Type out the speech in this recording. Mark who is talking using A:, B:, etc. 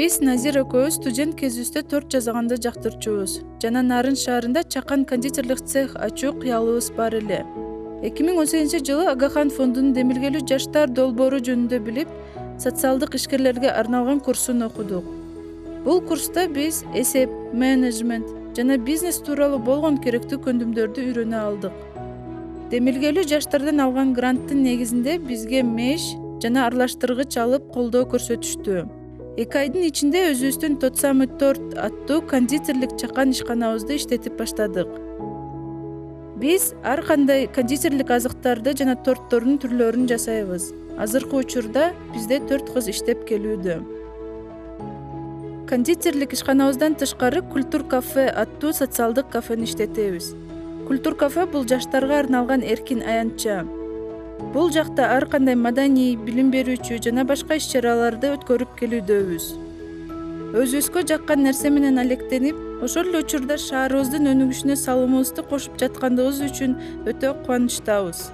A: Биз Назир экөөбүз студент кезибизде торт жасаганды жактырчубуз жана Нарын шаарында чакан кондитерлик цех ачуу кыялыбыз бар эле. 2018-жылы Агахан фондунун демилгелүү жаштар долбоору жөнүндө билип, социалдык ишкерлерге арналган курсун окудук. Бул курста биз эсеп, менеджмент жана бизнес тууралуу болгон керектүү көндүмдөрдү үйрөнө алдык. Демилгелүү жаштардан алган гранттын негизинде бизге меш жана аралаштыргыч алып колдоо көрсөтүштү. 2 айдын ичинде өзүбүздүн Тотсамы торт аттуу кондитерлик чакан ишканабызды иштетип баштадык. Биз ар кандай кондитерлик азыктарды жана торттордун түрлөрүн жасайбыз. Азыркы учурда бизде 4 кыз иштеп келүүдө. Кондитерлик ишканабыздан тышкары Культур кафе аттуу социалдык кафени иштетебиз. Культур кафе бул жаштарга арналган эркин аянтча. Бул жакта ар кандай маданий, билим берүүчү жана башка иш-чараларды өткөрүп келүүдөбүз. Өзүбүзгө жаккан нерсе менен алектенип, ошол эле учурда шаарыбыздын өнүгүшүнө салымыбызды кошуп жаткандыгыбыз үчүн өтө кубанычтабыз.